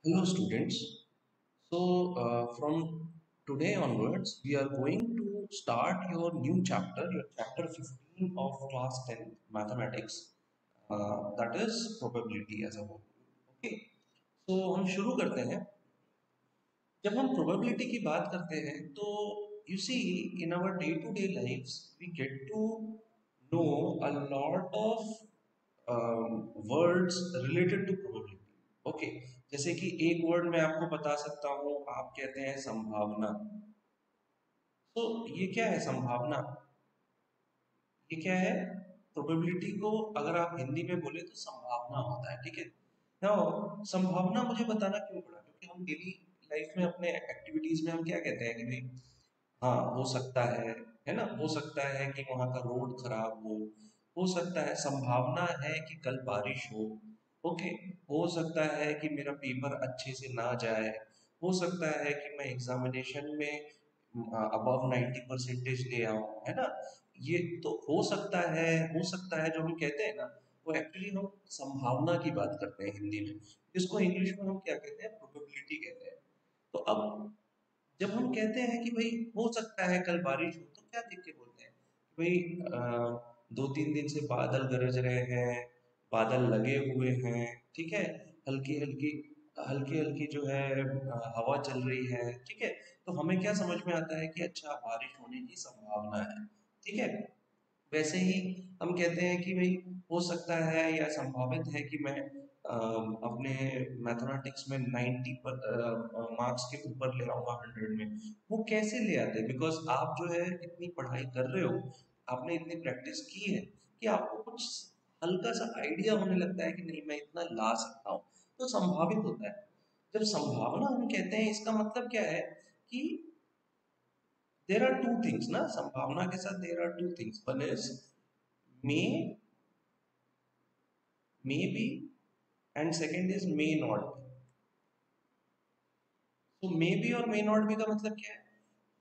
Hello, students. From today onwards, we are going to start your new chapter, your chapter 15 of class 10 mathematics, that is probability as a whole. Okay, so हम शुरू करते हैं. जब हम probability की बात करते हैं, तो you see in our day-to-day lives, we get to know a lot of words related to probability. Okay जैसे कि एक वर्ड मैं आपको बता सकता हूँ, आप कहते हैं संभावना. तो ये क्या है संभावना? ये क्या है? प्रोबेबिलिटी को अगर आप हिंदी में बोले तो संभावना होता है, ठीक है. नाउ संभावना मुझे बताना क्यों पड़ा? क्योंकि हम डेली लाइफ में अपने एक्टिविटीज में हम क्या कहते हैं कि भाई हाँ हो सकता है ना, हो सकता है कि वहाँ का रोड खराब हो सकता है, संभावना है कि कल बारिश हो. ओके, हो सकता है कि मेरा पेपर अच्छे से ना जाए, हो सकता है कि मैं एग्जामिनेशन में अबव 90% ले आऊं, है ना. ये तो हो सकता है जो हम कहते हैं ना, वो एक्चुअली हम संभावना की बात करते हैं हिंदी में. इसको इंग्लिश में हम क्या कहते हैं? प्रोबेबिलिटी कहते हैं. तो अब जब हम कहते हैं कि भाई हो सकता है कल बारिश हो, तो क्या देख के बोलते हैं कि भाई 2-3 दिन से बादल गरज रहे हैं, बादल लगे हुए हैं, ठीक है, हल्की हल्की हल्की हल्की जो है हवा चल रही है, ठीक है. तो हमें क्या समझ में आता है कि अच्छा बारिश होने की संभावना है, ठीक है. वैसे ही हम कहते हैं कि भाई हो सकता है या संभावित है कि मैं अपने मैथमेटिक्स में 90 पर मार्क्स के ऊपर ले आऊंगा 100 में. वो कैसे ले आते हैं? बिकॉज आप जो है इतनी पढ़ाई कर रहे हो, आपने इतनी प्रैक्टिस की है कि आपको कुछ हल्का सा आइडिया होने लगता है कि नहीं मैं इतना ला सकता हूँ. तो संभावित होता है. जब संभावना हम कहते हैं, इसका मतलब क्या है कि देर आर टू थिंग्स ना, संभावना के साथ there are two things. One is may be and second is may not be. तो मे बी और मे नॉट बी का मतलब क्या है?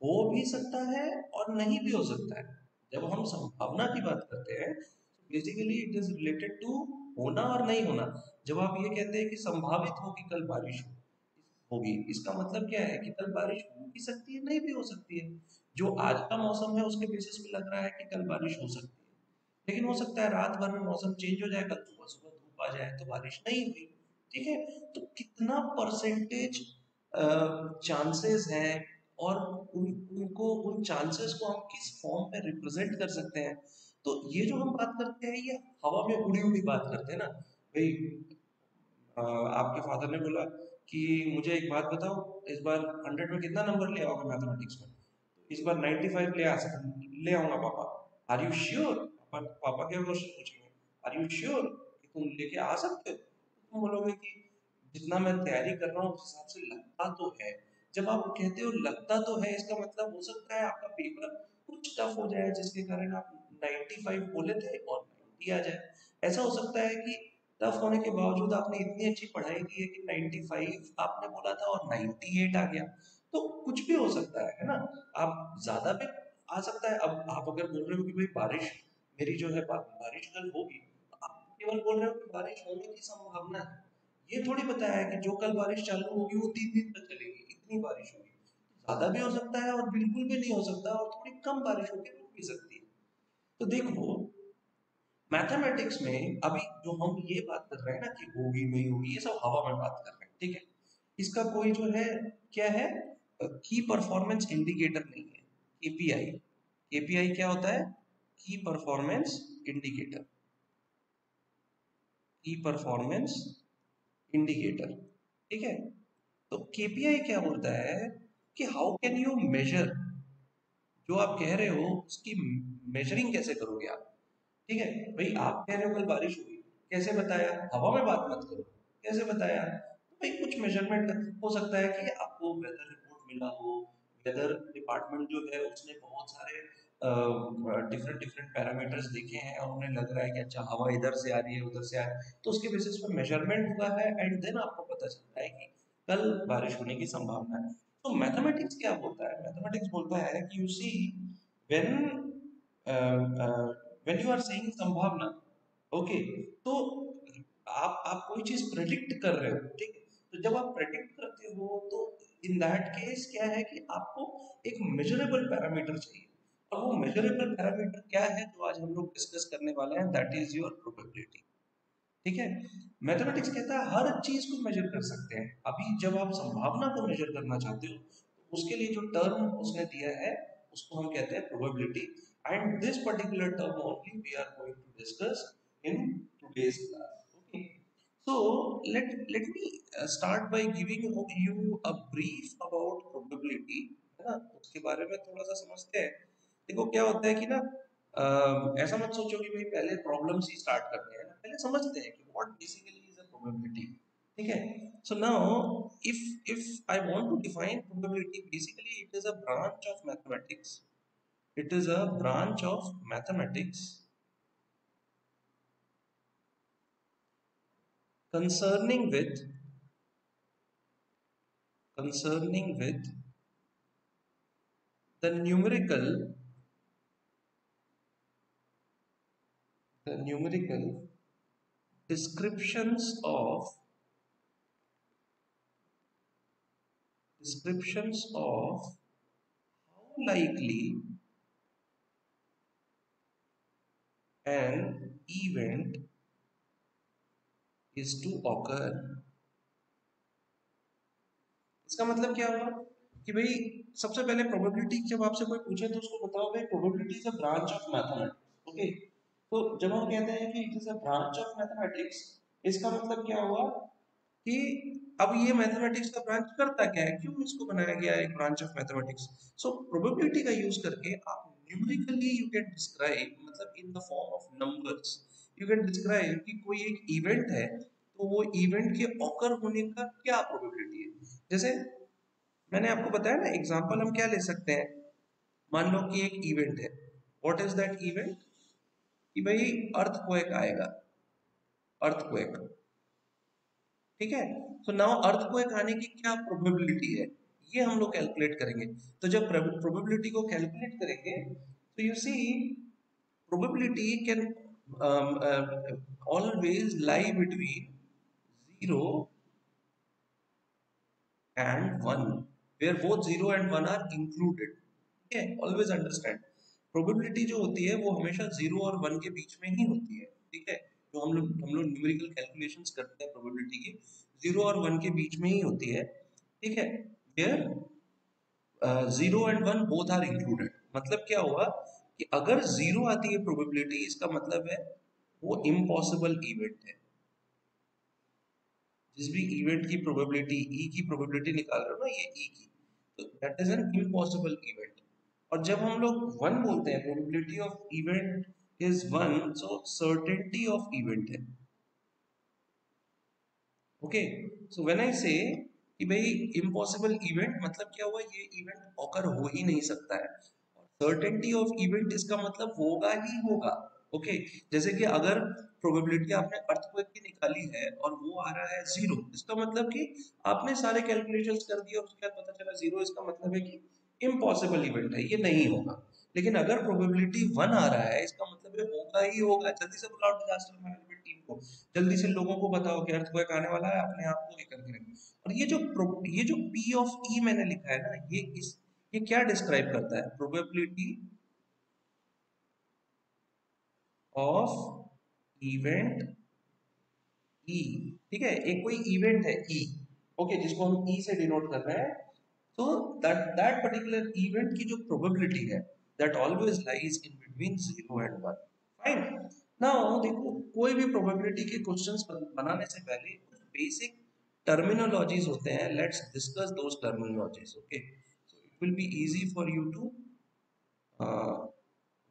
हो भी सकता है और नहीं भी हो सकता है. जब हम संभावना की बात करते हैं, basically it is related to होना और नहीं होना. जब आप ये कहते हैं कि संभावित हो कि कल बारिश होगी, इसका मतलब क्या है कि कल बारिश हो भी सकती है, नहीं भी हो सकती है. जो आज का मौसम है उसके बेसिस पे लग रहा है कि कल बारिश हो सकती है, लेकिन हो सकता है रात भर में मौसम चेंज हो जाए, कल सुबह सुबह धूप आ जाए तो बारिश नहीं हुई, ठीक है. तो कितना परसेंटेज चांसेस हैं, और उनको उन चांसेस को हम किस फॉर्म में रिप्रेजेंट कर सकते हैं. तो ये जो हम बात करते हैं, ये हवा में उड़ी उड़ी बात करते हैं ना भाई. आपके फादर ने बोला कि मुझे एक बात बताओ, इस बार 100 में कितना नंबर ले आओगे मैथमेटिक्स में? इस बार 95 ले आऊंगा पापा. Are you sure? पापा क्या क्वेश्चन पूछेंगे, आर यू श्योर कि तुम लेके आ सकते हो? तो तुम बोलोगे कि जितना मैं तैयारी कर रहा हूँ उस हिसाब से लगता तो है. जब आप कहते हो लगता तो है, इसका मतलब हो सकता है आपका पेपर कुछ टफ हो जाए जिसके कारण आप 95 बोले थे और 90 आ जाए. ऐसा हो सकता है कि टफ होने के बावजूद आपने इतनी अच्छी पढ़ाई की है कि 95 आपने बोला था और 98 आ गया. तो कुछ भी हो सकता है ना. आप ज्यादा भी आ सकता है. अब आप अगर बोल रहे हो कि भाई बारिश मेरी जो है बारिश कल होगी, तो आप केवल बोल रहे हो कि बारिश होने की संभावना है. ये थोड़ी बताया है कि जो कल बारिश चालू होगी वो 3 दिन तक चलेगी, इतनी बारिश होगी. ज्यादा भी हो सकता है और बिल्कुल भी नहीं हो सकता, और थोड़ी कम बारिश होकर रुक भी सकती है. तो देखो, मैथमेटिक्स में अभी जो हम ये बात कर रहे हैं ना कि होगी नहीं होगी, ये सब हवा में बात कर रहे हैं, ठीक है. इसका कोई जो है क्या है, की परफॉर्मेंस इंडिकेटर नहीं है. केपीआई. केपीआई क्या होता है? की परफॉर्मेंस इंडिकेटर. की परफॉर्मेंस इंडिकेटर, ठीक है. तो केपीआई क्या बोलता है कि हाउ कैन यू मेजर, जो आप कह रहे हो उसकी मेजरिंग कैसे करोगे आप, ठीक है. भाई आप कह रहे हो कल बारिश हुई, कैसे बताया? हवा में बात मत करो, कैसे बताया? तो भाई कुछ मेजरमेंट हो सकता है कि आपको वेदर रिपोर्ट मिला हो, वेदर डिपार्टमेंट जो है उसने बहुत सारे डिफरेंट डिफरेंट पैरामीटर्स देखे हैं और उन्हें लग रहा है कि अच्छा हवा इधर से आ रही है उधर से आ रही है, तो उसके बेसिस पर मेजरमेंट हुआ है एंड देन आपको पता चलता है कि कल बारिश होने की संभावना है. तो मैथमेटिक्स क्या बोलता है? मैथमेटिक्स बोलता है कि you see when when you are saying संभावना, ओके, तो आप कोई चीज प्रेडिक्ट कर रहे हो, ठीक है. तो तो जब आप प्रेडिक्ट करते हो तो इन दैट केस क्या है कि आपको एक मेजरेबल पैरामीटर चाहिए, और वो मेजरेबल पैरामीटर क्या है जो आज हम लोग डिस्कस करने वाले हैं, दैट इज योर प्रोबेबिलिटी। ठीक है, मैथमेटिक्स कहता है हर चीज को मेजर कर सकते हैं। अभी जब आप संभावना को मेजर करना चाहते हो तो उसके लिए जो टर्म उसने दिया है उसको हम कहते हैं probability, and this particular term only we are going to discuss in today's class. Okay, so let me start by giving you a brief about probability, है ना, उसके बारे में थोड़ा सा समझते हैं। देखो क्या होता है कि ना ऐसा मत सोचो कि भाई पहले प्रॉब्लम्स ही स्टार्ट करते हैं ना, पहले समझते हैं कि what basically is a probability. ठीक है, so now if I want to define probability, basically it is a branch of mathematics, it is a branch of mathematics concerning with concerning with the numerical descriptions of how likely an event is to occur। इसका मतलब क्या हुआ कि भाई सबसे पहले probability जब आपसे कोई पूछे तो उसको बताओ भाई probability is a branch of mathematics. Okay, तो जब हम कहते हैं कि it is a branch of mathematics, इसका मतलब क्या हुआ कि अब ये मैथमेटिक्स का ब्रांच करता क्या है, क्यों इसको बनाया गया है एक branch of mathematics. So probability का यूज करके आप न्यूमेरिकली यू कैन डिस्क्राइब, मतलब in the form of numbers you can describe कि कोई एक इवेंट है तो वो इवेंट के ऑकर होने का क्या प्रोबेबिलिटी है। जैसे मैंने आपको बताया ना, एग्जांपल हम क्या ले सकते हैं, मान लो कि एक इवेंट है, व्हाट इज दैट इवेंट, कि भाई अर्थक्वेक आएगा, अर्थक्वेक। ठीक है, तो नाउ अर्थक्वेक आने की क्या प्रोबेबिलिटी है, ये हम लोग कैलकुलेट करेंगे। तो जब प्रोबेबिलिटी को कैलकुलेट करेंगे तो you see probability can always lie between 0 and 1, where both 0 and 1 are included। ठीक है, ऑलवेज अंडरस्टैंड, प्रोबेबिलिटी जो होती है वो हमेशा 0 और 1 के बीच में ही होती है। ठीक है, जो हम लोग न्यूमेरिकल कैलकुलेशंस करते हैं प्रोबेबिलिटी की, 0 और 1 के बीच में ही होती है। ठीक है, where 0 and 1 both are included. मतलब क्या हुआ कि अगर 0 आती है प्रोबेबिलिटी, इसका मतलब है वो इम्पॉसिबल इवेंट है। जिस भी इवेंट की प्रोबेबिलिटी ई की प्रोबेबिलिटी निकाल रहे हो ना, ये ई की, तो that is an impossible event. और जब हम लोग वन बोलते हैं, probability of event is one, so certainty of event है। ओके, सो व्हेन आई से कि भाई इम्पॉसिबल इवेंट मतलब क्या हुआ, ये इवेंट ऑकर हो ही नहीं सकता है। सर्टेनिटी ऑफ इवेंट इसका मतलब होगा ही होगा। ओके, जैसे कि अगर प्रोबेबिलिटी आपने अर्थक्वेक की निकाली है और वो आ रहा है 0, इसका मतलब कि आपने सारे कैलकुलेशंस कर दिए और उसके बाद पता चला 0, इसका मतलब है कि इम्पॉसिबल इवेंट है, ये नहीं होगा। लेकिन अगर प्रोबेबिलिटी 1 आ रहा है, इसका मतलब है होगा ही होगा। जल्दी से बुलाओ डिजास्टर मैनेजमेंट टीम को, जल्दी से लोगों को बताओ कि अर्थक्वेक आने वाला है, अपने आप को ये करके रखो। और ये जो P ऑफ E मैंने लिखा है ना, ये क्या डिस्क्राइब करता है, प्रोबेबिलिटी ऑफ इवेंट ई। ठीक है, एक कोई इवेंट है ई, ओके, जिसको हम ई से डिनोट कर रहे हैं। तो दैट पर्टिकुलर इवेंट की जो प्रोबेबिलिटी है, that always lies in between 0 and 1। Fine, now देखो कोई भी प्रोबेबिलिटी के क्वेश्चंस बनाने से पहले कुछ बेसिक टर्मिनोलॉजीज होते हैं, let's discuss those terminologies. Okay, so it will be easy for you to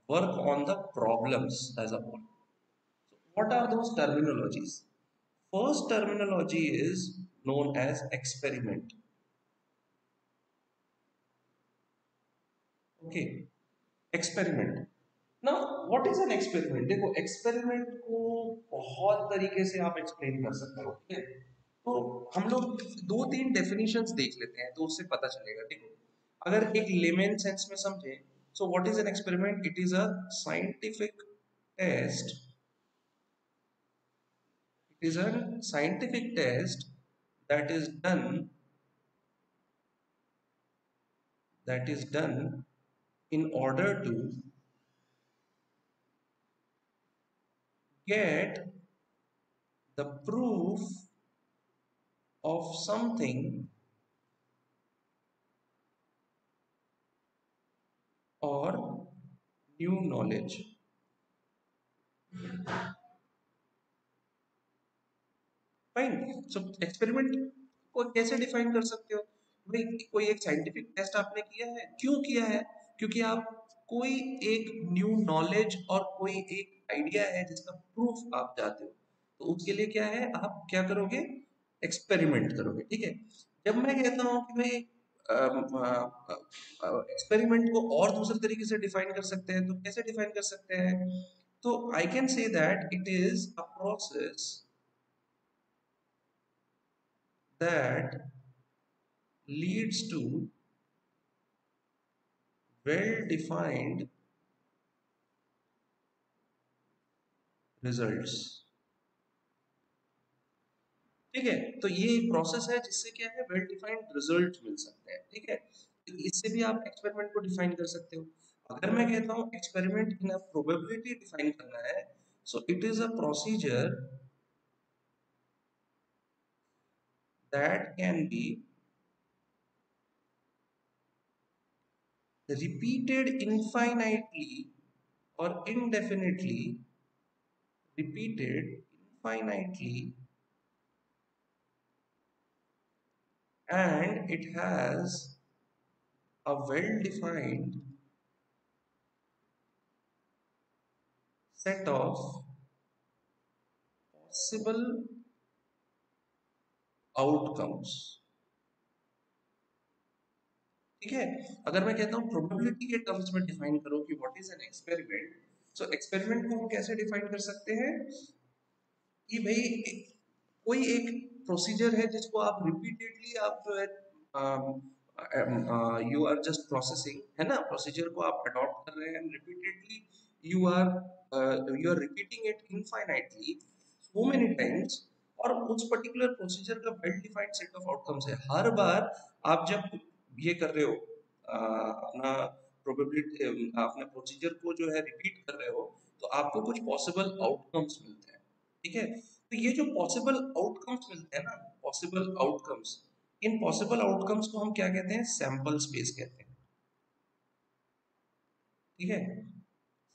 work on the problems as a whole। What are those terminologies? First terminology is known as experiment। Okay, experiment। Now, what is an experiment? देखो experiment को बहुत तरीके से आप explain कर सकते हो। ठीक है, तो हम लोग दो तीन definitions देख लेते हैं तो उससे पता चलेगा। देखो, अगर एक layman sense में समझे, so what is an experiment? It is a scientific test, it is a scientific test that is done that is done in order to get the proof of something or new knowledge. Fine. So experiment को कैसे define कर सकते हो भाई? कोई एक scientific test आपने किया है, क्यों किया है? क्योंकि आप कोई एक न्यू नॉलेज और कोई एक आइडिया है जिसका प्रूफ आप चाहते हो, तो उसके लिए क्या है, आप क्या करोगे? एक्सपेरिमेंट करोगे. ठीक है. जब मैं कहता हूँ कि भाई एक्सपेरिमेंट को और दूसरे तरीके से डिफाइन कर सकते हैं, तो कैसे डिफाइन कर सकते हैं? तो I can say that it is a process that leads to well defined results. ठीक है. तो ये एक प्रोसेस है जिससे क्या है, वेल डिफाइंड रिजल्ट मिल सकते हैं. ठीक है. तो इससे भी आप एक्सपेरिमेंट को डिफाइन कर सकते हो. अगर मैं कहता हूँ experiment in a probability define करना है, so it is a procedure that can be repeated infinitely or indefinitely, repeated infinitely, and it has a well-defined set of possible outcomes. ठीक है. अगर मैं कहता हूँ प्रोबेबिलिटी के टर्म्स में डिफाइन करो कि what is an experiment, so experiment को हम कैसे डिफाइन कर सकते हैं कि भाई कोई एक प्रोसीजर है जिसको आप रिपीटेडली आप जो है यू आर जस्ट प्रोसेसिंग, है ना, प्रोसीजर को आप अडॉप्ट कर रहे हैं repeatedly, you are repeating it infinitely so many times, और उस पर्टिकुलर प्रोसीजर का well defined set of outcomes है. हर बार आप जब ये कर रहे हो अपना प्रोबेबिलिटी, अपने प्रोसीजर को जो है रिपीट कर रहे हो, तो आपको कुछ पॉसिबल आउटकम्स मिलते हैं. ठीक है. तो ये जो पॉसिबल आउटकम्स मिलते हैं ना, पॉसिबल आउटकम्स, इन पॉसिबल आउटकम्स को हम क्या कहते हैं? सैंपल स्पेस कहते हैं. ठीक है.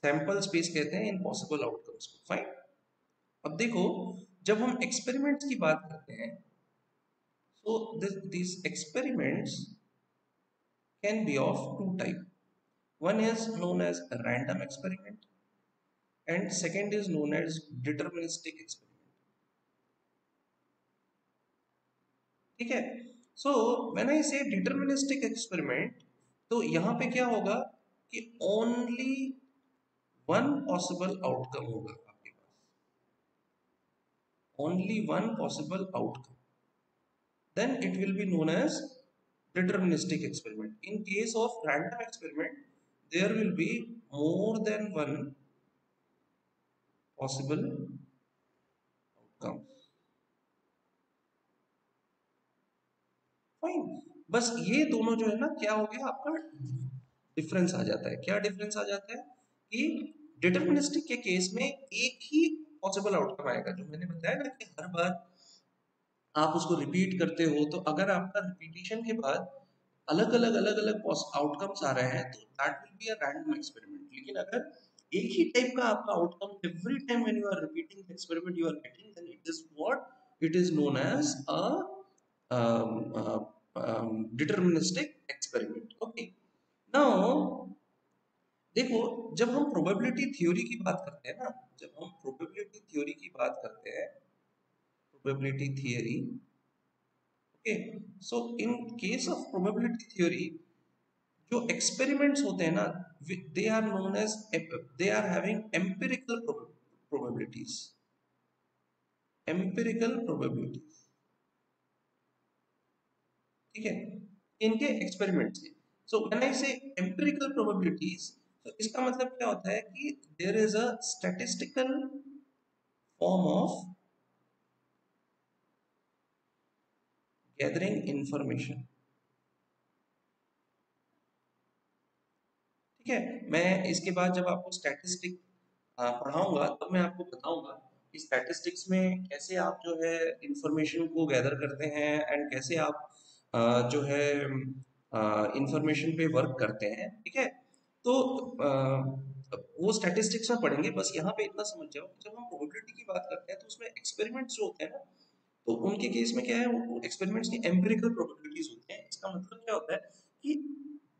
सैंपल स्पेस कहते हैं इन पॉसिबल आउटकम्स को. फाइन. अब देखो, जब हम एक्सपेरिमेंट्स की बात करते हैं, so these experiments can be of two type. One is known as a random experiment and second is known as deterministic experiment. ठीक है. सो व्हेन आई से डिटरमिनिस्टिक एक्सपेरिमेंट, तो यहाँ पे क्या होगा कि ओनली वन पॉसिबल आउटकम होगा आपके पास, only one possible outcome, then it will be known as deterministic experiment. In case of random experiment, there will be more than one possible outcome. Fine. बस ये दोनों जो है ना, क्या हो गया आपका, डिफरेंस आ जाता है. क्या डिफरेंस आ जाता है कि डिटरमिनिस्टिक के केस में एक ही पॉसिबल आउटकम आएगा, जो मैंने बताया ना कि हर बार आप उसको रिपीट करते हो, तो अगर आपका रिपीटिशन के बाद अलग अलग आउटकम्स आ रहे हैं, तो that will be a random experiment. लेकिन अगर एक ही टाइप का आपका outcome every time when you are repeating the experiment you are getting, then it is known as deterministic experiment. Okay. Now देखो, जब हम प्रोबेबिलिटी थ्योरी की बात करते हैं ना, जब हम प्रोबेबिलिटी थ्योरी की बात करते हैं, probability theory, okay, so in case of probability theory, जो एक्सपेरिमेंट्स होते हैं ना, they are known as, they are having empirical probabilities, empirical probabilities. ठीक है. इनके एक्सपेरिमेंट्स है. सो व्हेन आई से एम्पिरिकल प्रोबेबिलिटीज, तो इसका मतलब क्या होता है कि there is a statistical form of gathering information. ठीक है, मैं इसके बाद जब आपको स्टैटिस्टिक पढ़ाऊंगा तब मैं आपको बताऊंगा कि स्टैटिस्टिक्स में कैसे आप जो है इंफॉर्मेशन को गैदर करते हैं एंड कैसे आप जो है इंफॉर्मेशन पे वर्क करते हैं। ठीक है, तो वो स्टैटिस्टिक्स में पढ़ेंगे। बस यहाँ पे इतना समझ जाओ, जब हम प्रोबेबिलिटी की बात करते हैं तो उसमें एक्सपेरिमेंट्स जो होते हैं ना, तो उनके केस में क्या है, वो एक्सपेरिमेंट्स की एम्पिरिकल प्रोबेबिलिटीज होती हैं। इसका मतलब क्या होता है कि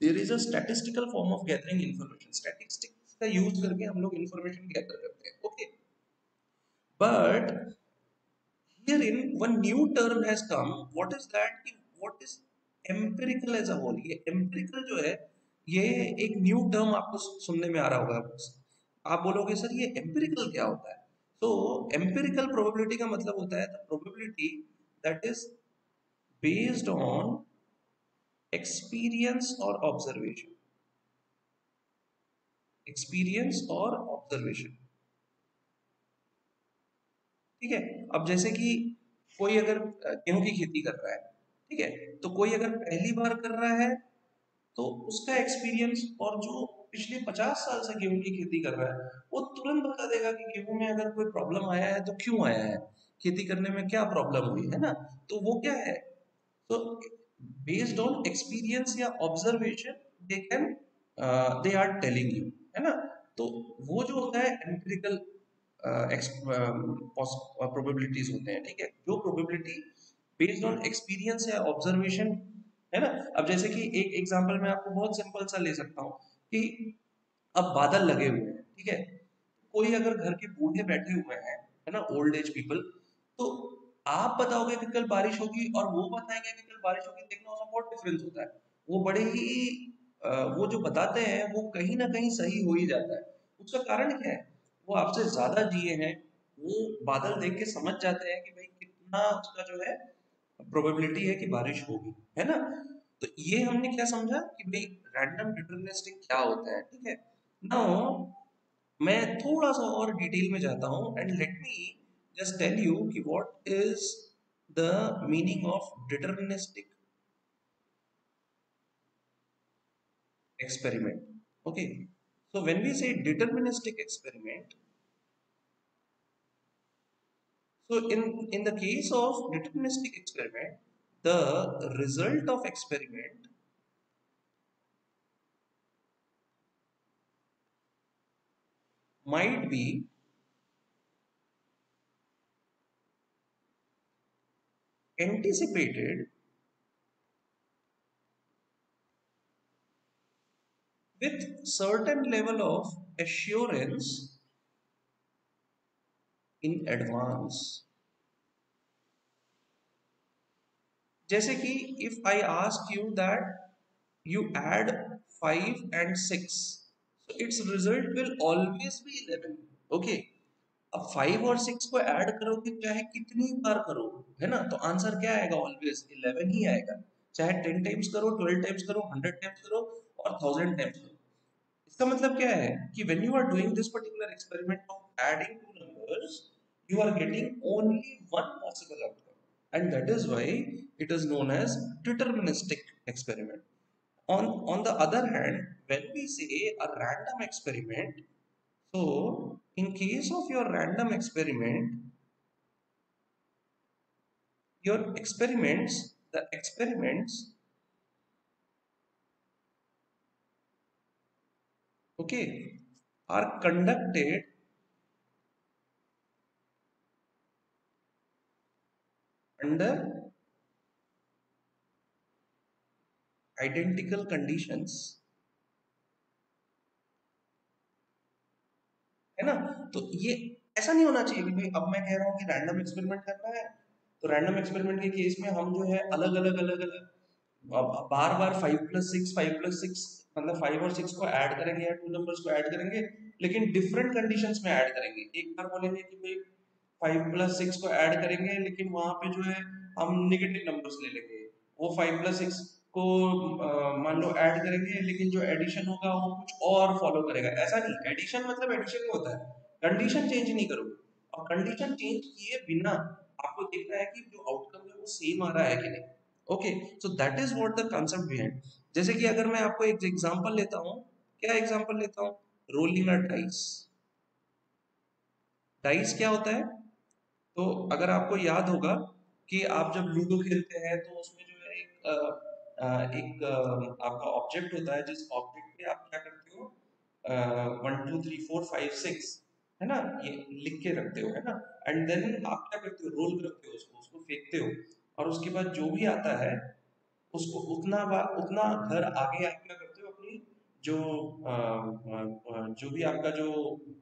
there is a statistical form of gathering information. Statistics का यूज करके हम लोग इंफॉर्मेशन गैदर करते हैं। Okay, but herein one new term has come. What is that कि what is empirical as a whole? ये empirical जो है, ये एक न्यू टर्म आपको सुनने में आ रहा होगा। आप बोलोगे सर ये empirical क्या होता है? तो empirical probability का मतलब होता है the probability that is based on experience or observation। experience और observation। ठीक है, अब जैसे कि कोई अगर गेहूं की खेती कर रहा है, ठीक है, तो कोई अगर पहली बार कर रहा है तो उसका एक्सपीरियंस, और जो पिछले 50 साल से गेहूं की खेती कर रहा है वो तुरंत बता देगा कि गेहूं में अगर कोई प्रॉब्लम आया है तो क्यों आया है, खेती करने में क्या प्रॉब्लम हुई है ना। तो वो क्या है, तो बेस्ड ऑन एक्सपीरियंस या observation they can they are telling you, है ना। तो वो जो होता है एम्पिरिकल प्रोबेबिलिटीज होते हैं। ठीक है, जो प्रोबेबिलिटी बेस्ड ऑन एक्सपीरियंस या ऑब्जर्वेशन, है ना। अब जैसे कि एक एग्जांपल मैं आपको बहुत सिंपल सा ले सकता हूँ कि अब बादल लगे हुए हैं, ठीक है, कोई अगर घर के बूढ़े बैठे हुए हैं, है ना, ओल्ड एज पीपल, तो आप बताओगे कि कल बारिश होगी और वो बताएंगे कि कल बारिश होगी, देखना उसमें बहुत डिफरेंस होता है। वो बड़े ही वो जो बताते हैं वो कहीं ना कहीं सही हो ही जाता है। उसका कारण क्या है, वो आपसे ज्यादा जिए हैं, वो बादल देख के समझ जाते हैं कि भाई कितना उसका जो है प्रोबेबिलिटी है कि बारिश होगी, है ना। तो ये हमने क्या समझा कि भाई रैंडम डिटरमिनिस्टिक क्या होता है। ठीक है, नाउ मैं थोड़ा सा और डिटेल में जाता हूँ and let me just tell you कि what is the meaning of deterministic experiment। Okay, so when we say deterministic experiment, so in the case of deterministic experiment, the result of experiment might be anticipated with certain level of assurance in advance। जैसे कि if I ask you that you add 5 and 6, so its result will always be 11। okay, अब 5 और 6 को add करोगे चाहे कितनी बार करो, है ना, तो आंसर क्या आएगा, ऑलवेज 11 ही आएगा। चाहे 10 टाइम्स करो, 12 टाइम्स करो, 100 टाइम्स करो और 1000 टाइम्स करो। इसका मतलब क्या है कि when you are doing this particular experiment of adding two numbers, you are getting only one possible outcome, and that is why it is known as deterministic experiment। On the other hand, when we say a random experiment, so in case of your random experiment, your experiments, the experiments, okay, are conducted under identical conditions, है ना। तो ये ऐसा नहीं होना चाहिए कि भाई अब मैं कह रहा हूँ कि रैंडम एक्सपेरिमेंट करना है, तो रैंडम एक्सपेरिमेंट के केस में हम जो है अलग अलग बार बार 5+6 5+6 मतलब 5 और 6 को ऐड करेंगे या टू नंबर्स को ऐड करेंगे, लेकिन डिफरेंट कंडीशंस में ऐड करेंगे। एक बार बोलेंगे कि भाई 5+6 को ऐड करेंगे लेकिन वहां पे जो है हम निगेटिव नंबर्स ले लेंगे। वो 5+6 को मान लो ऐड करेंगे लेकिन जो एडिशन होगा वो कुछ और फॉलो करेगा। ऐसा नहीं, एडिशन मतलब एडिशन नहीं होता है, कंडीशन चेंज नहीं करोगे। और कंडीशन चेंज किए बिना आपको देखना है कि जो आउटकम है वो सेम आ रहा है कि नहीं। Okay, so that is what the concept behind. जैसे कि अगर मैं आपको एक एग्जांपल लेता हूँ, क्या एग्जांपल लेता हूँ? Rolling a dice. डाइस क्या होता है? तो अगर आपको याद होगा कि आप जब लूडो खेलते हैं तो उसमें जो है आपका ऑब्जेक्ट होता है, जिस ऑब्जेक्ट पे आप क्या करते हो, 1 2 3 4 5 6, है ना, ये लिख के रखते हो, है ना। एंड देन आप क्या करते हो, रोल करते हो, उसको उसको फेंकते हो, और उसके बाद जो भी आता है उसको उतना बार उतना घर आगे आप क्या करते हो, अपनी जो जो भी आपका जो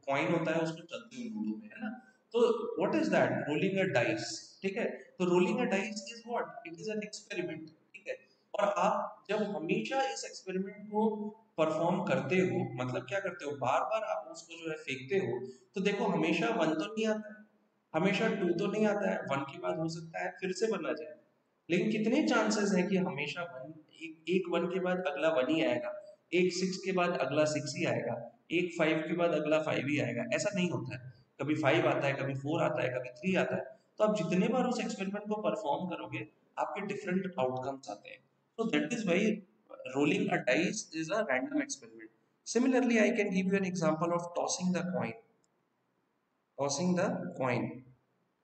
कॉइन होता है उसको चलते हो लूडो में, है ना। तो what is that? Rolling a dice. ठीक है, तो rolling a dice is what? It is an experiment. ठीक है, और आप जब हमेशा इस एक्सपेरिमेंट को परफॉर्म करते हो, मतलब क्या करते हो, बार बार आप उसको जो है फेंकते हो, तो देखो हमेशा वन तो नहीं आता है, हमेशा टू तो नहीं आता है, वन के बाद हो सकता है फिर से वन आ जाए, लेकिन कितने चांसेस हैं कि हमेशा वन, एक वन के बाद अगला वन ही आएगा, एक सिक्स के बाद अगला सिक्स ही आएगा, एक फाइव के बाद अगला फाइव ही आएगा? ऐसा नहीं होता है। कभी फाइव आता है, कभी फोर आता है, कभी थ्री आता है। तो आप जितने बार उस एक्सपेरिमेंट को परफॉर्म करोगे, आपके डिफरेंट आउटकम्स आते हैं। So that is why rolling a dice is a random experiment. Similarly, I can give you an example of tossing the coin. Tossing the coin.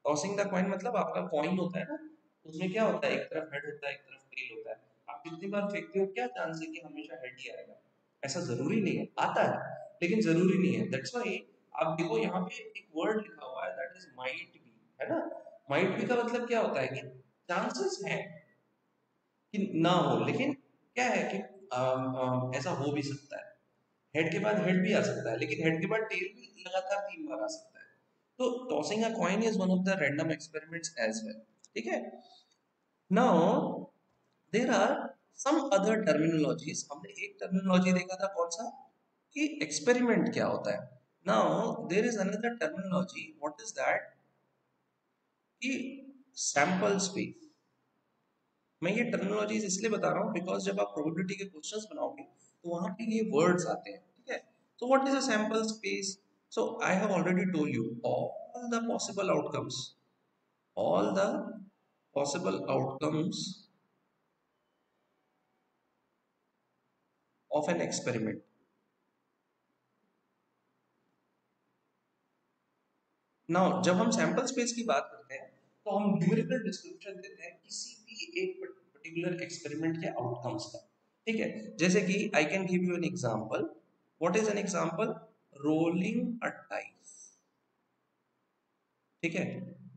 Tossing the coin मतलब आपका coin होता है ना, उसमें क्या होता है, एक तरफ हेड होता है, एक तरफ टेल होता है। आप जितनी बार फेंकते हो, क्या चांस है कि हमेशा हेड ही आएगा? ऐसा जरूरी नहीं है, आता है लेकिन जरूरी नहीं है। दैट्स व्हाई आप देखो यहाँ पे एक वर्ड लिखा हुआ है, दैट इज माइट बी, है ना। माइट बी का मतलब क्या होता है कि चांसेस है कि ना हो, लेकिन क्या है कि ऐसा हो भी सकता है। हेड के बाद हेड भी आ सकता है, लेकिन हेड के बाद टेल भी लगातार 3 बार आ सकता है। तो tossing a coin is one of the random experiments as well. ठीक है, now there are some other terminologies. हमने एक टर्मिनोलॉजी देखा था, कौन सा, कि एक्सपेरिमेंट क्या होता है। Now there is another terminology, what is that, कि सैंपल स्पेस। मैं ये टर्मिनोलॉजीज इसलिए बता रहा हूँ बिकॉज जब आप प्रोबेबिलिटी के क्वेश्चंस बनाओगे तो वहां पे ये वर्ड्स आते हैं। ठीक है, so what is a sample space? So I have already told you all the possible outcomes, all the possible outcomes of an experiment. Now जब हम सैंपल स्पेस की बात करते हैं तो हम न्यूमेरिकल डिस्क्रिप्शन देते हैं किसी भी एक पर्टिकुलर एक्सपेरिमेंट के आउटकम्स का। ठीक है, जैसे कि I can give you an example. What is an example? Rolling a dice. ठीक है,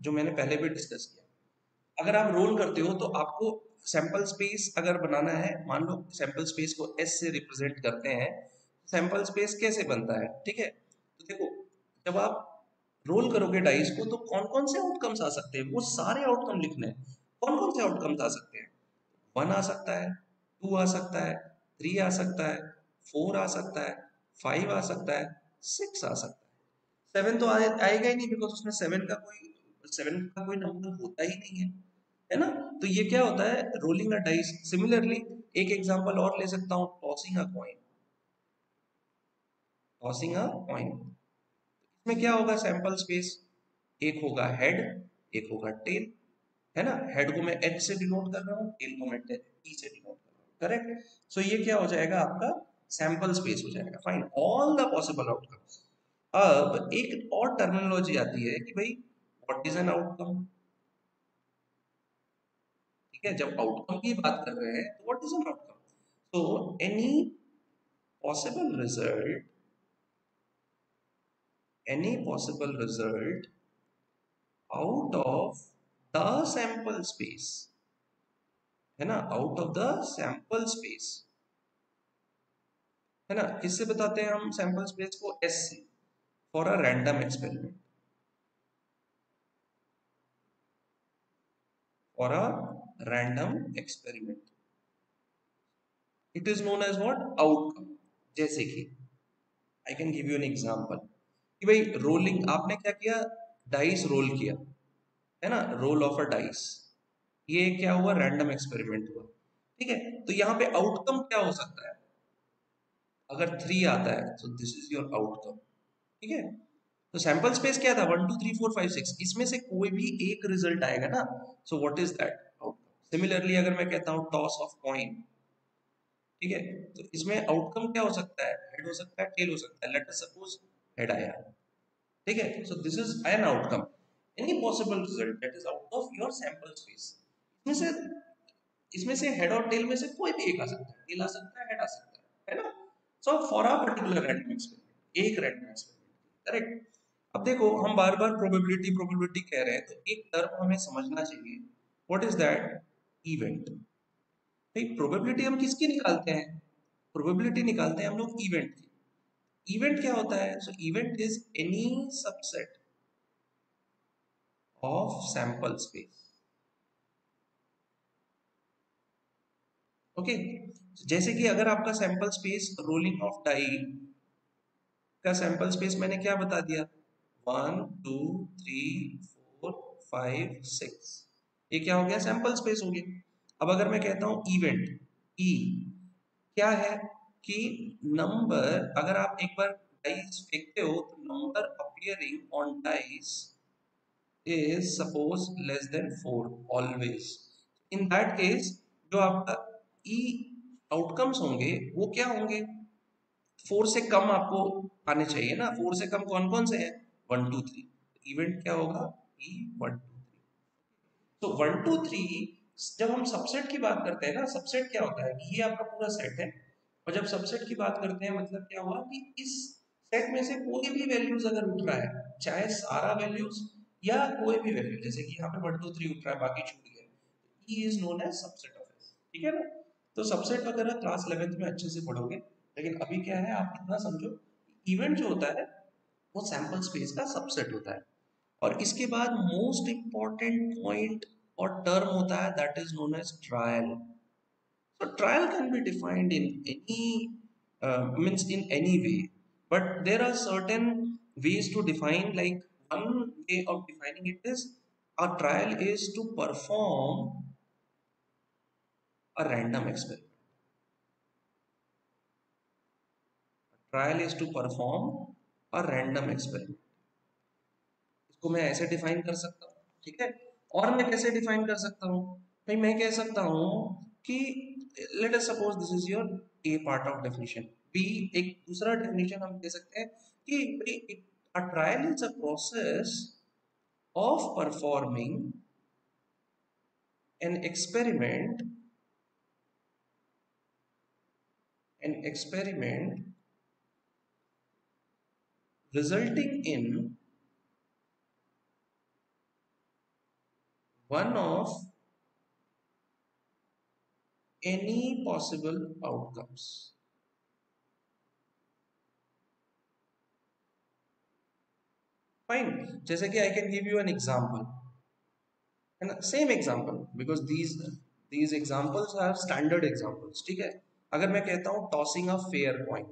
जो मैंने पहले भी डिस्कस किया। अगर आप रोल करते हो तो आपको सैंपल स्पेस अगर बनाना है, मान लो सैंपल स्पेस को एस से रिप्रेजेंट करते हैं, सैंपल स्पेस कैसे बनता है? ठीक है, तो देखो जब आप रोल करोगे डाइस को तो कौन कौन से आउटकम्स आ सकते हैं, वो सारे आउटकम लिखने हैं। कौन कौन से आउटकम्स आ सकते हैं? वन आ सकता है, टू आ सकता है, थ्री आ सकता है, फोर आ सकता है, फाइव आ सकता है, सिक्स आ सकता है। सेवन तो आएगा ही नहीं, बिकॉज उसमें सेवन का कोई नंबर होता ही नहीं है ना। तो ये क्या होता है, रोलिंग अ डाइस। सिमिलरली एक एग्जांपल और ले सकता हूँ, tossing a coin. Tossing a coin, इसमें क्या होगा, सैंपल स्पेस, एक होगा हेड, एक होगा टेल, है ना। हेड को मैं एच से डिनोट कर रहा हूँ, टेल को मैं ई से डिनोट कर रहा हूँ, करेक्ट। सो ये क्या हो जाएगा, आपका सैंपल स्पेस हो जाएगा। Fine, all the possible outcomes. अब एक और टर्मिनोलॉजी आती है कि भाई व्हाट इज एन आउटकम। ठीक है, जब आउटकम की बात कर रहे हैं तो what is an outcome? So any possible result, any possible result out of the sample space, है ना, out of the sample space, है ना। किससे बताते हैं हम सैंपल स्पेस को? एस से, for a random experiment, for a random experiment, it is known as what? Outcome. जैसे कि I can give you an example कि भाई रोलिंग, आपने क्या किया, डाइस रोल किया, है ना, रोल ऑफ अ डाइस, ये क्या हुआ, रैंडम एक्सपेरिमेंट हुआ। ठीक है, तो यहाँ पे आउटकम क्या हो सकता है? अगर थ्री आता है तो दिस इज योर आउटकम। ठीक है, तो सैंपल स्पेस क्या था, 1 2 3 4 5 6, इसमें से कोई भी एक रिजल्ट आएगा ना। So what is that? Outcome. Similarly अगर मैं कहता हूँ टॉस ऑफ कॉइन, ठीक है, तो इसमें आउटकम क्या हो सकता है, हेड हो सकता है, टेल हो सकता है। लेट अस सपोज हेड आया, ठीक है, so this is an outcome, any possible result that is out of your sample space. इसमें से इसमें से हेड और टेल में से कोई भी एक आ सकता है, टेल आ सकता है, हेड आ सकता है ना। So for a particular random experiment, एक रैंडम एक्सपेरिमेंट, करेक्ट। अब देखो हम बार बार प्रोबेबिलिटी प्रोबेबिलिटी कह रहे हैं, तो एक टर्म हमें समझना चाहिए, व्हाट इज दैट, इवेंट। भाई प्रोबेबिलिटी हम किसकी निकालते हैं, प्रोबेबिलिटी निकालते हैं हम लोग इवेंट की। इवेंट क्या होता है, so event is any subset of sample space, okay. जैसे कि अगर आपका sample space rolling of die का सैंपल स्पेस मैंने क्या बता दिया, 1 2 3 4 5 6, ये क्या हो गया, सैंपल स्पेस हो गया। अब अगर मैं कहता हूं इवेंट, ई क्या है, कि नंबर, अगर आप एक बार डाइस फेंकते हो तो number appearing on dice is suppose less than 4 always, in that case जो आपका ई आउटकम्स होंगे वो क्या होंगे, 4 से कम आपको आने चाहिए ना, 4 से कम कौन कौन से हैं, 1 2 3, इवेंट क्या होगा, ई 1 2 3। तो 1 2 3 जब हम सबसेट की बात करते हैं ना, सबसेट क्या होता है कि ये आपका पूरा सेट है, और जब सबसेट की बात करते हैं मतलब क्या हुआ कि इस सेट में से कोई भी वैल्यूज अगर उठ रहा है, चाहे सारा वैल्यूज या कोई भी वैल्यू, जैसे कि यहाँ पे 1 2 3 उठ रहा है बाकी छूट गया, E is known as subset of S, ठीक है ना। तो सबसेट वगैरह क्लास 11th में अच्छे से पढ़ोगे, लेकिन अभी क्या है आप इतना समझो, इवेंट जो होता है वो सैंपल स्पेस का सबसेट होता है। और इसके बाद मोस्ट इंपॉर्टेंट पॉइंट और टर्म होता है that is known as trial. So trial can be defined in any means in any way, but there are certain ways to define. Like one way of defining it is a trial is to perform a random experiment. Trial is to perform a random experiment. इसको मैं ऐसे define कर सकता हूँ, ठीक है। और मैं कैसे डिफाइन कर सकता हूँ, भाई मैं कह सकता हूँ कि let us suppose this is your A part of definition, B एक दूसरा डेफिनेशन हम कह सकते हैं कि a trial is a process of performing an experiment resulting in one of any possible outcomes. Fine, जैसे कि I can give you an example, है ना, same example, because these examples are standard examples, ठीक है। अगर मैं कहता हूँ tossing a fair coin,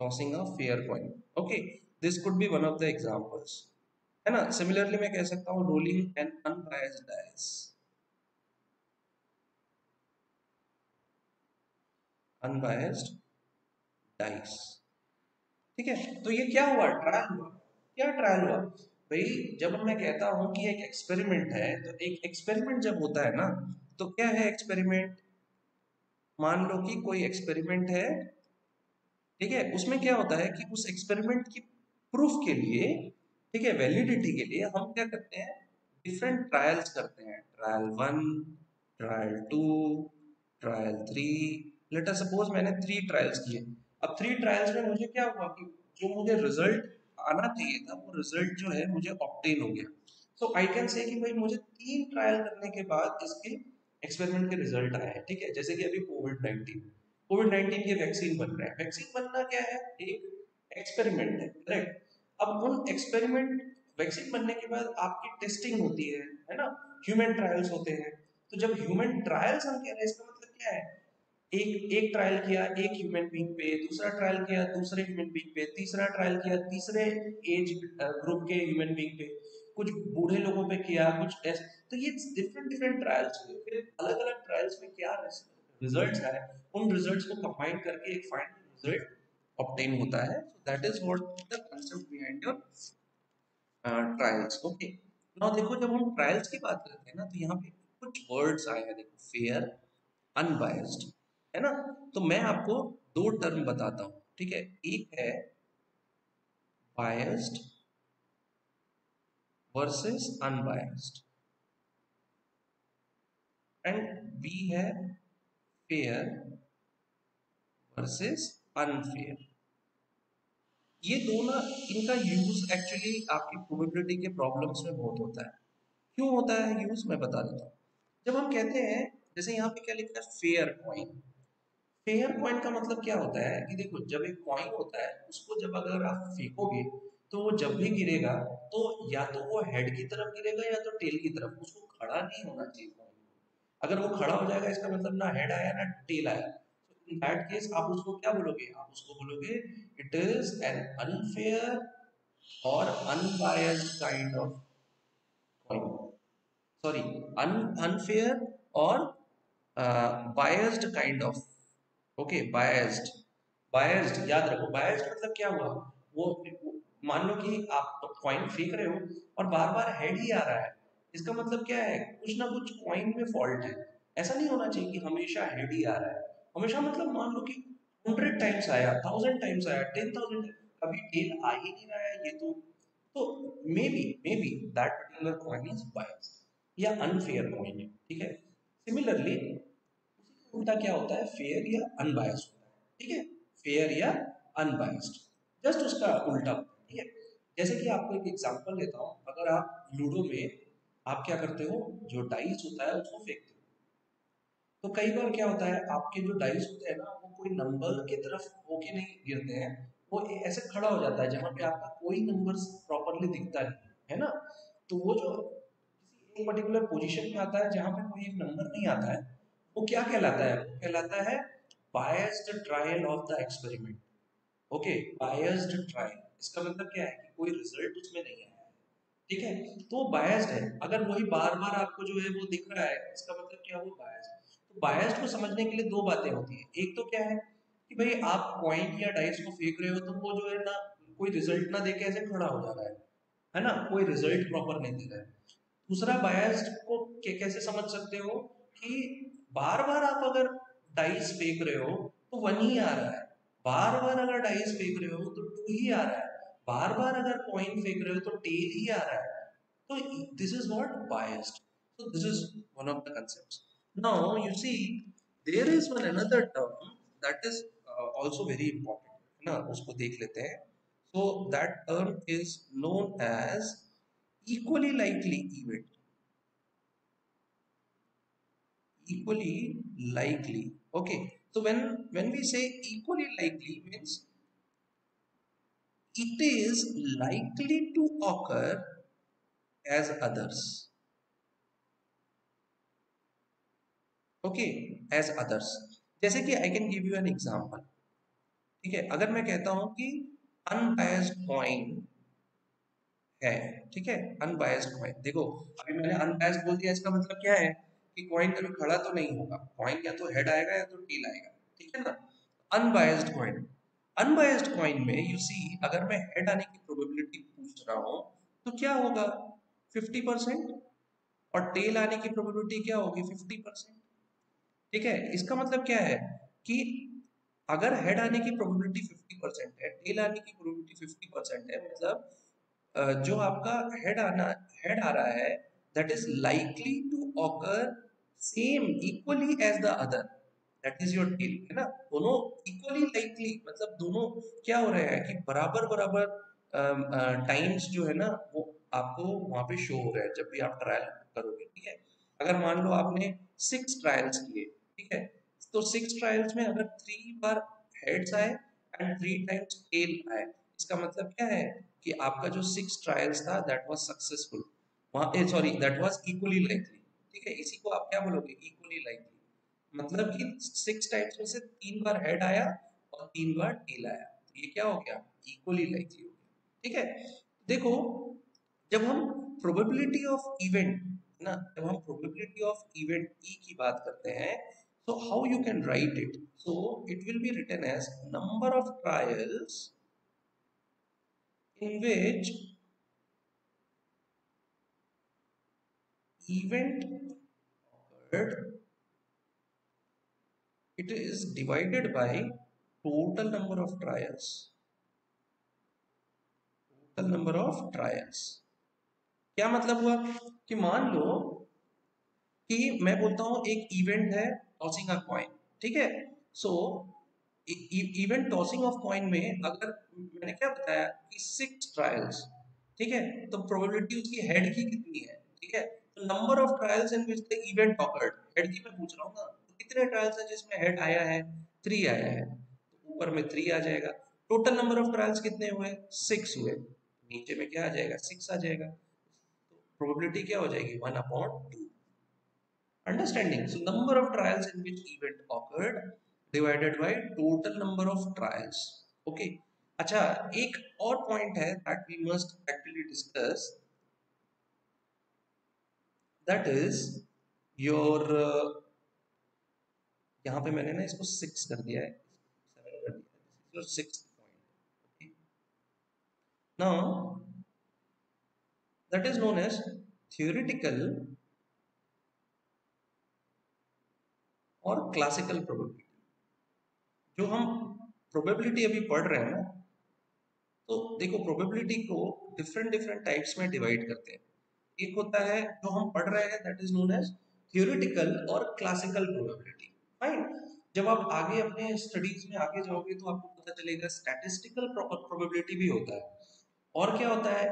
tossing a fair coin, okay, this could be one of the examples, है ना। सिमिलरली मैं कह सकता हूँ rolling an unbiased dice, unbiased dice, ठीक है। तो ये क्या हुआ, ट्रायल हुआ। क्या ट्रायल हुआ, भाई जब मैं कहता हूं कि एक एक्सपेरिमेंट है, तो एक एक्सपेरिमेंट जब होता है ना, तो क्या है एक्सपेरिमेंट, मान लो कि कोई एक्सपेरिमेंट है, ठीक है, उसमें क्या होता है कि उस एक्सपेरिमेंट की प्रूफ के लिए, ठीक है, वैलिडिटी के लिए हम क्या करते हैं, डिफरेंट ट्रायल्स करते हैं, trial 1, trial 2, trial 3। Late us suppose मैंने 3 ट्रायल्स किए। अब 3 ट्रायल्स में मुझे क्या हुआ कि जो मुझे रिजल्ट आना चाहिए था वो रिजल्ट जो है मुझे ऑब्टेन हो गया। सो आई कैन से कि भाई मुझे 3 ट्रायल करने के बाद इसके एक्सपेरिमेंट के रिजल्ट आए हैं, ठीक है। जैसे कि अभी कोविड 19 के वैक्सीन बन रहे हैं, वैक्सीन बनना क्या है, एक एक्सपेरिमेंट है, करेक्ट। अब उन एक्सपेरिमेंट, वैक्सीन बनने के बाद आपकी टेस्टिंग होती है ना, ह्यूमन ट्रायल्स होते हैं। तो जब ह्यूमन ट्रायल्स हम कह रहे हैं, इसका मतलब क्या है, एक एक ट्रायल किया एक ह्यूमन बीइंग पे, दूसरा ट्रायल किया दूसरे ह्यूमन बीइंग पे, तीसरा ट्रायल किया तीसरे एज ग्रुप के ह्यूमन बीइंग पे, कुछ बूढ़े लोगों पे किया, कुछ ऐसे। तो ये डिफरेंट डिफरेंट ट्रायल्स हुए, फिर अलग अलग ट्रायल्स में क्या रिजल्ट्स आए, उन रिजल्ट्स को कंबाइन करके एक फाइनल रिजल्ट ऑब्टेन होता है। So that is what the concept behind your trials. Okay, now देखो जब हम ट्रायल्स की बात करते हैं ना, तो यहाँ पे कुछ वर्ड्स आए हैं, देखो फेयर, अनबायस्ड, है ना। तो मैं आपको दो टर्म बताता हूँ, ठीक है। एक है biased versus unbiased, and B है फेयर वर्सेस अनफेयर। ये दोनों, इनका यूज एक्चुअली आपकी प्रोबेबिलिटी के प्रॉब्लम्स में बहुत होता है। क्यों होता है यूज, मैं बता देता हूँ। जब हम कहते हैं, जैसे यहाँ पे क्या लिखा है, फेयर कॉइन। फेयर कॉइन का मतलब क्या होता है कि देखो, जब एक कॉइन होता है उसको जब अगर आप फेंकोगे, तो वो जब भी गिरेगा, तो या तो वो हेड की तरफ गिरेगा या तो टेल की तरफ, उसको खड़ा नहीं होना चाहिए कॉइन। अगर वो खड़ा हो जाएगा, इसका मतलब ना हेड आया ना टेल आया। इन दैट केस आप उसको क्या बोलोगे, आप उसको बोलोगे इट इज एन अनफेयर और unbiased kind of coin, sorry, unfair और biased kind of. Okay, biased, biased याद रखो, बायस्ड मतलब क्या हुआ, वो मान लो कि आप कॉइन फेंक रहे हो और बार बार हेड ही आ रहा है, इसका मतलब क्या है, कुछ ना कुछ कॉइन में फॉल्ट है। ऐसा नहीं होना चाहिए कि हमेशा हेड ही आ रहा है। हमेशा मतलब मान लो कि 100 टाइम्स आया, 1000 टाइम्स आया, 10,000, कभी टेल आ ही नहीं रहा है, ये तो may B that particular coin is biased या अनफेयर कॉइन है, ठीक है। सिमिलरली उल्टा क्या होता है, फेयर या अनबायस्ड होता है, ठीक है। फेयर या अनबायस्ड, जस्ट उसका उल्टा होता है, ठीक है। जैसे कि आपको एक एग्जांपल देता हूँ, अगर आप लूडो में आप क्या करते हो, जो डाइस होता है उसको फेंकते हो, तो कई बार क्या होता है, आपके जो डाइस होते हैं ना, वो कोई नंबर की तरफ होके नहीं गिरते हैं, वो ऐसे खड़ा हो जाता है जहां पे आपका कोई नंबर प्रॉपरली दिखता नहीं है ना। तो वो जो किसी एक पर्टिकुलर पोजीशन में आता है जहां पे कोई एक नंबर नहीं आता है, वो क्या कहलाता है, वो कहलाता है biased trial of the experiment. Okay, biased trial, इसका मतलब क्या है कि कोई रिजल्ट उसमें नहीं आया है, ठीक है। तो बायस्ड है, अगर वही बार बार आपको जो है वो दिख रहा है, इसका मतलब क्या, वो बायस्ड है। तो बायस्ड को समझने के लिए दो बातें होती है, एक तो क्या है कि भाई आप कॉइन या डाइस को फेंक रहे हो, तो वो जो है ना, कोई रिजल्ट ना देके ऐसे खड़ा हो जा रहा है ना, कोई रिजल्ट प्रॉपर नहीं दे रहा है। दूसरा, बायस्ड को कैसे समझ सकते हो कि बार बार आप अगर डाइस फेंक रहे हो तो वन ही आ रहा है, बार बार अगर डाइस फेंक रहे हो तो टू ही आ रहा है, बार बार अगर कॉइन फेंक रहे हो तो टेल ही आ रहा है। तो this is what biased, so this is one of the concepts. Now you see, there is one another term that is also very important, है ना, उसको देख लेते हैं। so that term is known as equally likely event, equally likely. Okay, so when we say equally likely means it is likely to occur as others. Okay, as others, जैसे कि I can give you an example, ठीक है। अगर मैं कहता हूं कि unbiased coin है, ठीक है, अनबायस्ड कॉइन, देखो अभी मैंने अनबायस्ड बोल दिया, इसका मतलब क्या है कि कॉइन कभी खड़ा तो नहीं होगा, कॉइन या तो हेड आएगा या तो टेल आएगा, ठीक है ना। अनबायस्ड कॉइन, अनबायस्ड कॉइन में यू सी, अगर मैं हेड आने की प्रोबेबिलिटी पूछ रहा हूं, तो क्या होगा, 50%, और टेल आने की प्रोबेबिलिटी क्या होगी, 50%, ठीक है। इसका मतलब क्या है कि अगर हेड आने की प्रोबेबिलिटी 50% है, टेल आने की प्रोबेबिलिटी 50% है, मतलब जो आपका हेड आ रहा है, that is likely to occur same equally as the other, that is your tail, है ना। दोनों इक्वली लाइकली, मतलब दोनों क्या हो रहे हैं कि बराबर बराबर टाइम्स जो है ना, वो आपको वहां पे शो हो रहा है जब भी आप ट्रायल करोगे, ठीक है। अगर मान लो आपने 6 ट्रायल्स किए, ठीक है, तो 6 ट्रायल्स में अगर 3 बार हेड्स आए एंड 3 टाइम्स टेल आए, इसका मतलब क्या है कि आपका जो 6 ट्रायल्स था दैट वाज सक्सेसफुल, वहाँ sorry that was equally likely, ठीक है। इसी को आप क्या बोलोगे, इक्वली लाइकली, मतलब कि 6 टाइम्स में से 3 बार हेड आया और 3 बार टेल आया, तो ये क्या हो गया, इक्वली लाइकली हो गया, ठीक है। देखो, जब हम प्रोबेबिलिटी ऑफ इवेंट ना, जब हम प्रोबेबिलिटी ऑफ इवेंट ई की बात करते हैं, so how you can write it, so it will be written as number of trials in which event occurred, it is divided by total number of trials. total number of trials. क्या मतलब हुआ कि मान लो कि मैं बोलता हूं एक इवेंट है टॉसिंग अ कॉइन, ठीक है। So event tossing of coin में अगर मैंने क्या बताया कि 6 ट्रायल्स, ठीक है, तो प्रोबेबिलिटी उसकी हेड की कितनी है, ठीक है। तो number of trials in which the event awkward, head की मैं पूछ रहा हूँ ना, तो कितने ट्रायल्स हैं जिसमें हेड आया है, 3 आया है, तो ऊपर में 3 आ जाएगा। टोटल नंबर ऑफ ट्रायल्स कितने हुए, 6 हुए, नीचे में क्या आ जाएगा, 6 आ जाएगा। तो प्रोबेबिलिटी क्या हो जाएगी, 1/2। Understanding. So number of trials in which event occurred divided by total number of trials. Okay. अच्छा, एक और पॉइंट है that we must actually discuss. That is your यहाँ पे मैंने ना इसको 6 कर दिया है, 7 कर दिया है. This is your 6th point. Okay. Now that is known as theoretical और classical probability. जो हम probability अभी पढ़ रहे हैं ना, तो देखो प्रोबेबिलिटी को डिफरेंट डिफरेंट टाइप्स में डिवाइड करते हैं। एक होता है जो हम पढ़ रहे हैं, that is known as theoretical और क्लासिकल प्रोबेबिलिटी। फाइन। जब आप आगे अपने स्टडीज में आगे जाओगे तो आपको पता चलेगा स्टैटिस्टिकल प्रोबेबिलिटी भी होता है, और क्या होता है,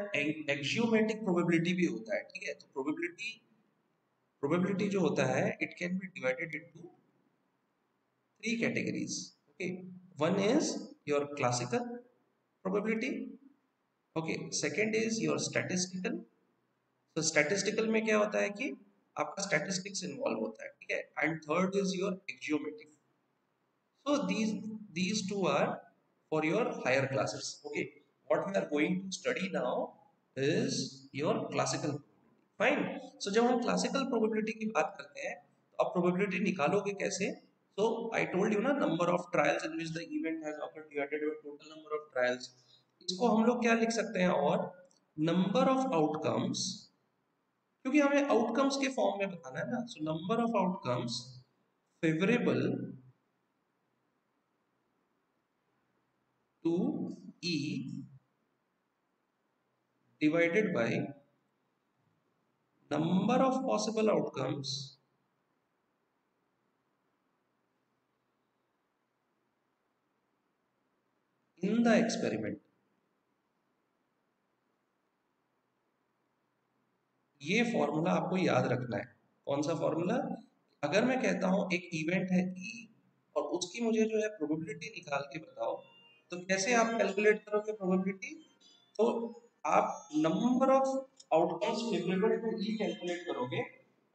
एक्सियोमेटिक प्रोबेबिलिटी भी होता है, ठीक है। तो प्रोबेबिलिटी जो होता है it can be divided into 3 categories. Okay, one is your classical probability. Okay, second is your statistical. तो स्टैटिस्टिकल में क्या होता है कि आपका स्टैटिस्टिक्स इन्वॉल्व होता है, ठीक है। And third is your axiomatic. So these two are for your higher classes. Okay, what we are going to study now is your classical probability. Fine. So जब हम क्लासिकल प्रोबेबिलिटी की बात करते हैं तो आप प्रोबेबिलिटी निकालोगे कैसे। सो आई टोल्ड यू ना, number of trials in which the event has awkward divided by total number of trials. इसको हम लोग क्या लिख सकते हैं, और नंबर ऑफ आउटकम्स, क्योंकि हमें आउटकम्स के फॉर्म में बताना है ना। So number of outcomes favourable to E divided by number of possible outcomes in the experiment. ये फॉर्मूला आपको याद रखना है। कौन सा फॉर्मूला, अगर मैं कहता हूं एक इवेंट है ई और उसकी मुझे जो है प्रोबेबिलिटी निकाल के बताओ, तो कैसे आप कैलकुलेट करोगे प्रोबेबिलिटी। तो आप number of outcomes favourable to E calculate करोगे,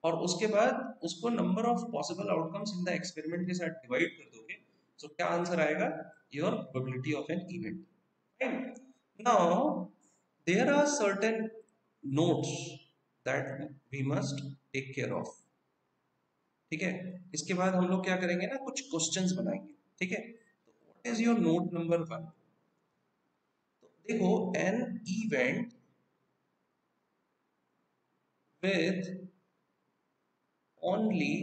और उसके बाद उसको number of possible outcomes in the experiment के साथ डिवाइड कर दोगे। सो क्या आंसर आएगा, your probability of an event. Now there are certain notes that we must take care of, ठीक है। इसके बाद हम लोग क्या करेंगे ना, कुछ क्वेश्चंस बनाएंगे, ठीक है। तो what is your note number 1। तो देखो, an event with only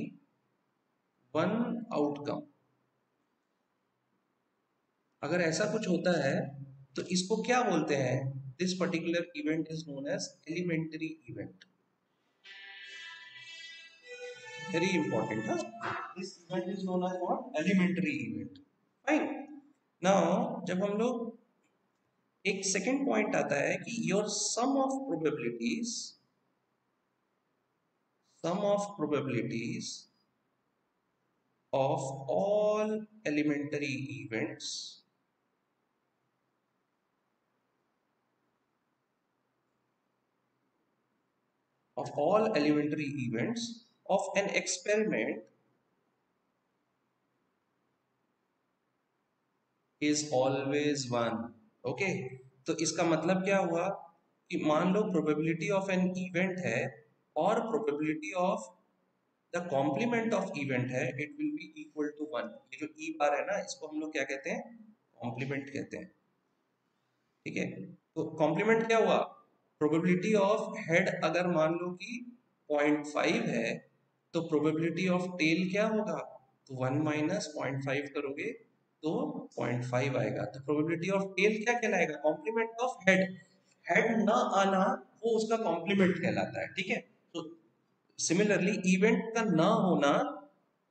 one outcome, अगर ऐसा कुछ होता है तो इसको क्या बोलते हैं, this particular event is known as elementary event. Very important है, this event is known as what, elementary event. Fine. Now जब हम लोग एक सेकेंड पॉइंट आता है कि your sum of probabilities, sum of probabilities of all elementary events of an experiment is always 1। Okay, तो इसका मतलब क्या हुआ कि मान लो प्रोबेबिलिटी ऑफ एन इवेंट है और probability of the complement of event है, it will be equal to 1। ये जो ई बार है ना, इसको हम लोग क्या कहते हैं, कॉम्प्लीमेंट कहते हैं, ठीक है। तो कॉम्प्लीमेंट क्या हुआ, प्रोबेबिलिटी ऑफ हेड अगर मान लो कि 0.5 है तो प्रोबेबिलिटी ऑफ टेल क्या होगा, तो 1 माइनस 0.5 करोगे तो 0.5 आएगा। तो प्रोबेबिलिटी ऑफ टेल क्या कहलाएगा, कॉम्प्लीमेंट ऑफ हेड। हेड ना आना वो उसका कॉम्प्लीमेंट कहलाता है, ठीक है। तो सिमिलरली इवेंट का ना होना,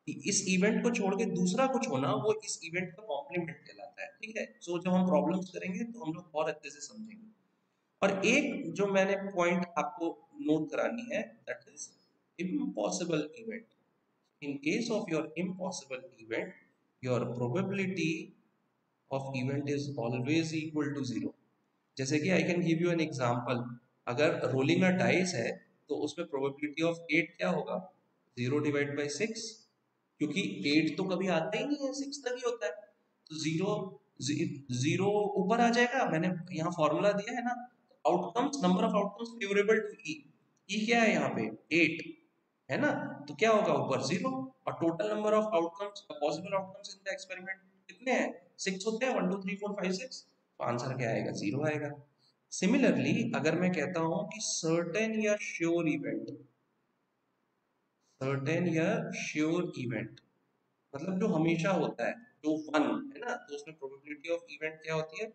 इस इवेंट को छोड़ के दूसरा कुछ होना, वो इस इवेंट का कॉम्प्लीमेंट कहलाता है, ठीक है। सो जब हम प्रॉब्लम्स करेंगे तो हम लोग और अच्छे से समझेंगे। और एक जो मैंने पॉइंट आपको नोट करानी है, that is impossible event. In case of your impossible event, your probability of event is always equal to zero. जैसे कि I can give you an example, अगर रोलिंग अ डाइस है तो उसमें प्रोबेबिलिटी ऑफ 8 क्या होगा, 0 डिवाइड बाई 6, क्योंकि 8 तो कभी आता ही नहीं है, 6 तक ही होता है। तो जीरो, जीरो ऊपर आ जाएगा, मैंने यहाँ फॉर्मूला दिया है ना, outcomes, number of outcomes favourable to E. E क्या है यहाँ पे, 8 है ना, तो क्या होगा ऊपर जीरो। और total number of outcomes, possible outcomes in the experiment कितने हैं, 6 होते हैं, 1 2 3 4 5 6, तो आंसर क्या आएगा, जीरो आएगा। सिमिलरली अगर मैं कहता हूं कि सर्टेन या श्योर इवेंट, सर्टेन या श्योर इवेंट मतलब जो हमेशा होता है, जो वन है ना, तो उसमें प्रोबेबिलिटी ऑफ इवेंट क्या होती है,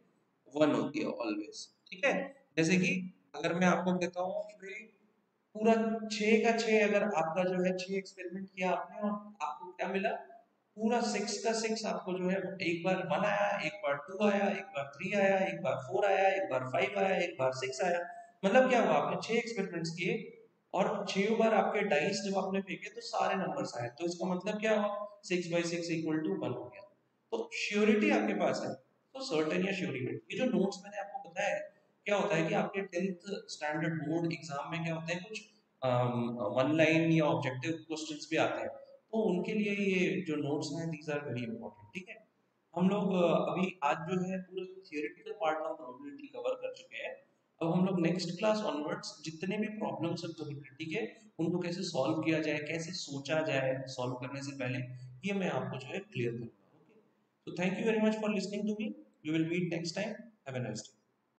वन होती है ऑलवेज, ठीक है। जैसे कि अगर मैं आपको कहता हूँ कि भाई पूरा 6 का 6, अगर आपका जो है 6 एक्सपेरिमेंट किया आपने और आपको क्या मिला, पूरा 6 का 6 आपको जो है, एक बार 1 आया, एक बार 2 आया, एक बार 3 आया, एक बार 4 आया, एक बार 5 आया, एक बार 6 आया। मतलब क्या हुआ, आपने 6 एक्सपेरिमेंट्स किए और 6 बार आपके डाइस जब आपने फेंके तो सारे नंबर्स आए, तो इसका मतलब क्या हुआ, 6 बाई 6 इक्वल टू 1 हो गया। तो श्योरिटी आपके पास है, तो सर्टेन या श्योर इवेंट। ये जो नोट्स मैंने आपको बताया है, क्या होता है कि आपके 10th स्टैंडर्ड बोर्ड एग्जाम में क्या होते हैं, कुछ वन लाइन या ऑब्जेक्टिव क्वेश्चंस भी आते हैं, तो उनके लिए ये जो नोट्स हैं दीज आर वेरी इंपॉर्टेंट, ठीक है। हम लोग अभी आज जो है पूरा theoretical part of probability cover कर चुके हैं। अब हम लोग नेक्स्ट क्लास ऑनवर्ड्स जितने भी प्रॉब्लम्स हैं प्रोबेबिलिटी के, उनको कैसे सॉल्व किया जाए, कैसे सोचा जाए सॉल्व करने से पहले, ये मैं आपको जो है क्लियर करूंगा, ओके। तो thank you very much for listening to me, we will meet next time, have a nice day.